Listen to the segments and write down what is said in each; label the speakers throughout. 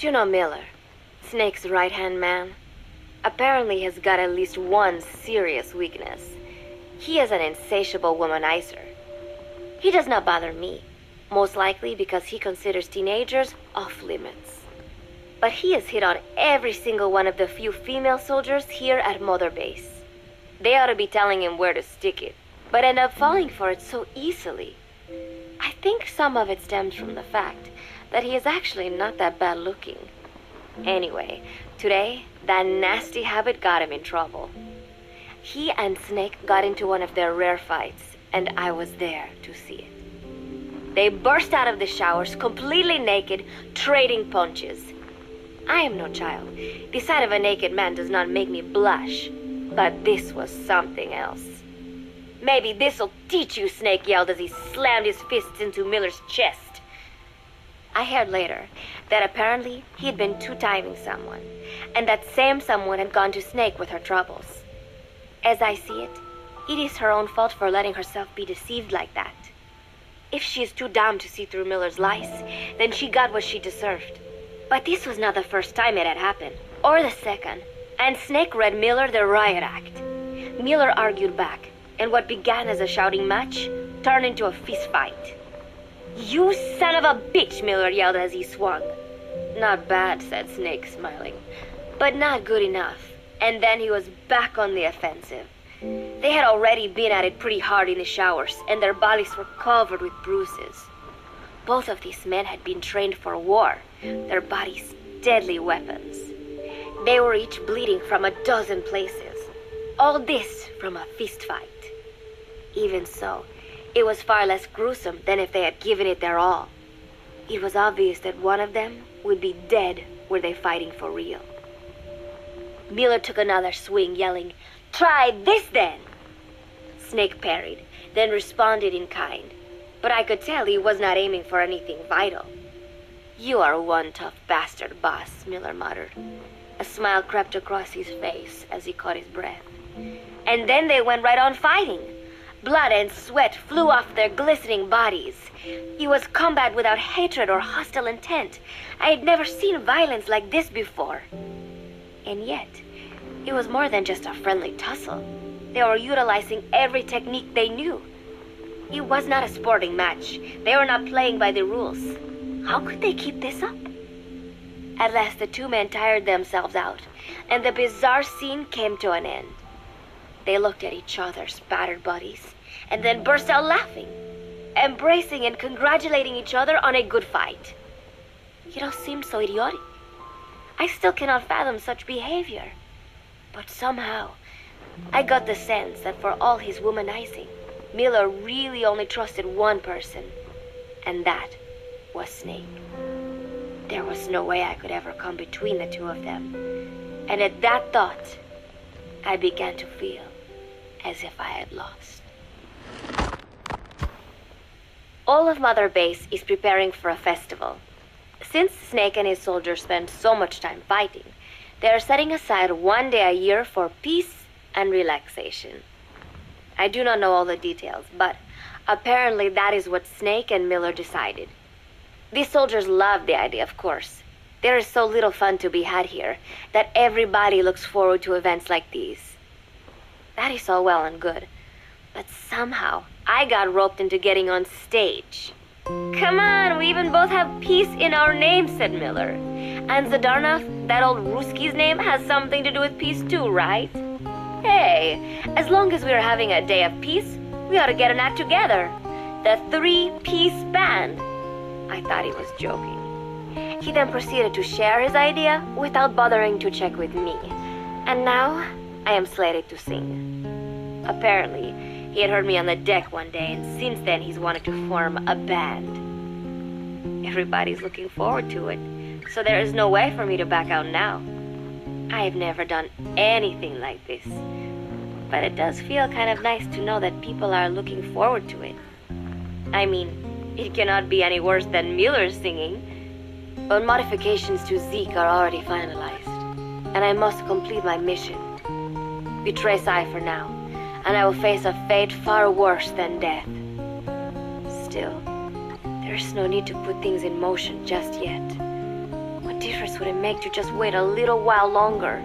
Speaker 1: Do you know Miller, Snake's right-hand man? Apparently has got at least one serious weakness. He is an insatiable womanizer. He does not bother me, most likely because he considers teenagers off limits. But he has hit on every single one of the few female soldiers here at Mother Base. They ought to be telling him where to stick it, but end up falling for it so easily. I think some of it stems from the fact that he is actually not that bad looking. Anyway, today, that nasty habit got him in trouble. He and Snake got into one of their rare fights, and I was there to see it. They burst out of the showers, completely naked, trading punches. I am no child. The sight of a naked man does not make me blush. But this was something else. "Maybe this'll teach you," Snake yelled as he slammed his fists into Miller's chest. I heard later that apparently he had been two-timing someone, and that same someone had gone to Snake with her troubles. As I see it is her own fault for letting herself be deceived like that. If she is too dumb to see through Miller's lies, then she got what she deserved. But this was not the first time it had happened, or the second, and Snake read Miller the riot act. Miller argued back, and what began as a shouting match turned into a fist fight. "You son of a bitch," Miller yelled as he swung. "Not bad," said Snake, smiling, "but not good enough." And then he was back on the offensive. They had already been at it pretty hard in the showers, and their bodies were covered with bruises. Both of these men had been trained for war, their bodies deadly weapons. They were each bleeding from a dozen places. All this from a fist fight. Even so, it was far less gruesome than if they had given it their all. It was obvious that one of them would be dead were they fighting for real. Miller took another swing, yelling, "Try this then!" Snake parried, then responded in kind. But I could tell he was not aiming for anything vital. "You are one tough bastard, boss," Miller muttered. A smile crept across his face as he caught his breath. And then they went right on fighting. Blood and sweat flew off their glistening bodies. It was combat without hatred or hostile intent. I had never seen violence like this before. And yet, it was more than just a friendly tussle. They were utilizing every technique they knew. It was not a sporting match. They were not playing by the rules. How could they keep this up? At last the two men tired themselves out, and the bizarre scene came to an end. They looked at each other's battered bodies, and then burst out laughing, embracing and congratulating each other on a good fight. It all seemed so idiotic. I still cannot fathom such behavior. But somehow, I got the sense that for all his womanizing, Miller really only trusted one person, and that was Snake. There was no way I could ever come between the two of them. And at that thought, I began to feel as if I had lost. All of Mother Base is preparing for a festival. Since Snake and his soldiers spend so much time fighting, they are setting aside one day a year for peace and relaxation. I do not know all the details, but apparently that is what Snake and Miller decided. These soldiers love the idea, of course. There is so little fun to be had here that everybody looks forward to events like these. That is all well and good, but somehow I got roped into getting on stage. "Come on, we even both have peace in our name," said Miller. "And Zadarnov, that old Ruski's name, has something to do with peace too, right? Hey, as long as we are having a day of peace, we ought to get an act together. The Three-Piece Band." I thought he was joking. He then proceeded to share his idea without bothering to check with me. And now, I am slated to sing. Apparently, he had heard me on the deck one day, and since then he's wanted to form a band. Everybody's looking forward to it, so there is no way for me to back out now. I have never done anything like this, but it does feel kind of nice to know that people are looking forward to it. I mean, it cannot be any worse than Miller's singing, but modifications to Zeke are already finalized, and I must complete my mission. Betray Sai for now, and I will face a fate far worse than death. Still, there is no need to put things in motion just yet. What difference would it make to just wait a little while longer?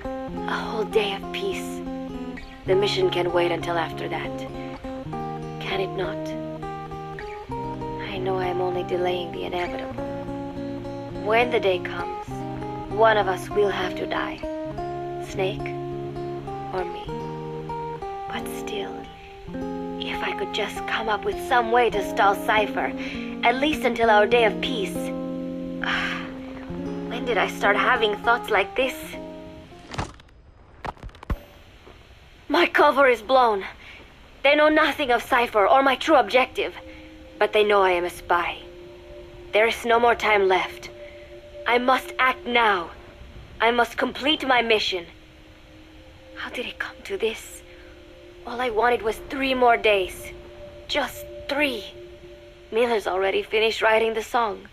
Speaker 1: A whole day of peace. The mission can wait until after that. Can it not? I know I am only delaying the inevitable. When the day comes, one of us will have to die. Snake or me. But still, if I could just come up with some way to stall Cypher, at least until our day of peace. When did I start having thoughts like this? My cover is blown. They know nothing of Cypher or my true objective, but they know I am a spy. There is no more time left. I must act now. I must complete my mission. How did it come to this? All I wanted was 3 more days. Just 3. Miller's already finished writing the song.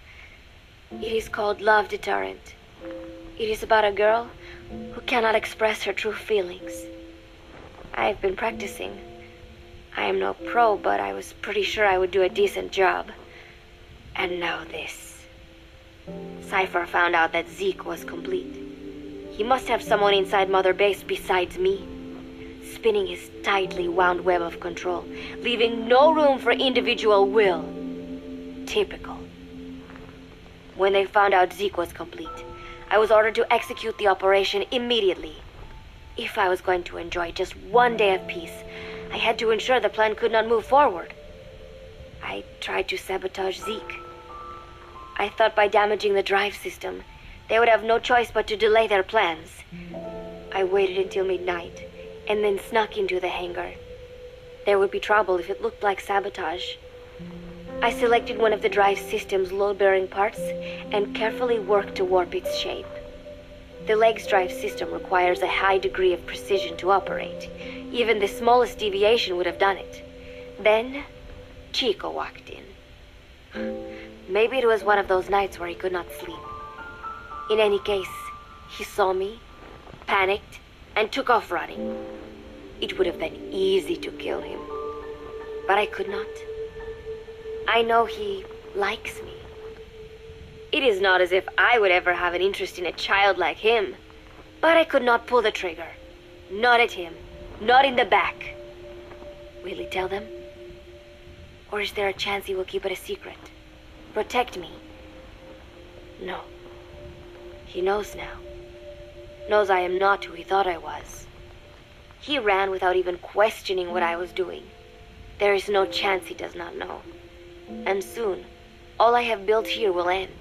Speaker 1: It is called Love Deterrent. It is about a girl who cannot express her true feelings. I have been practicing. I am no pro, but I was pretty sure I would do a decent job. And now this. Cypher found out that Zeke was complete. He must have someone inside Mother Base besides me, spinning his tightly wound web of control, leaving no room for individual will. Typical. When they found out Zeke was complete, I was ordered to execute the operation immediately. If I was going to enjoy just 1 day of peace, I had to ensure the plan could not move forward. I tried to sabotage Zeke. I thought by damaging the drive system, they would have no choice but to delay their plans. I waited until midnight, and then snuck into the hangar. There would be trouble if it looked like sabotage. I selected one of the drive system's load-bearing parts and carefully worked to warp its shape. The leg's drive system requires a high degree of precision to operate. Even the smallest deviation would have done it. Then, Chico walked in. Maybe it was one of those nights where he could not sleep. In any case, he saw me, panicked, and took off running. It would have been easy to kill him, but I could not. I know he likes me. It is not as if I would ever have an interest in a child like him, but I could not pull the trigger. Not at him, not in the back. Will he tell them? Or is there a chance he will keep it a secret? Protect me? No. He knows now. Knows I am not who he thought I was. He ran without even questioning what I was doing. There is no chance he does not know. And soon, all I have built here will end.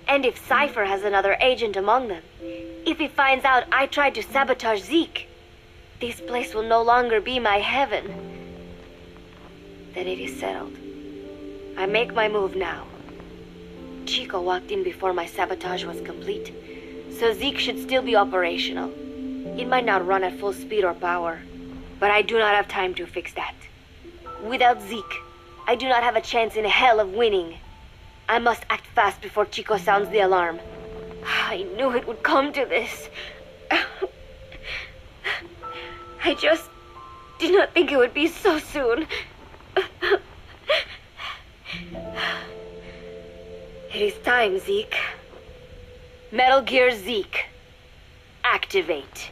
Speaker 1: And if Cypher has another agent among them, if he finds out I tried to sabotage Zeke, this place will no longer be my heaven. Then it is settled. I make my move now. Chico walked in before my sabotage was complete, so Zeke should still be operational. It might not run at full speed or power, but I do not have time to fix that. Without Zeke, I do not have a chance in hell of winning. I must act fast before Chico sounds the alarm. I knew it would come to this. I just did not think it would be so soon. It is time, Zeke. Metal Gear Zeke. Activate.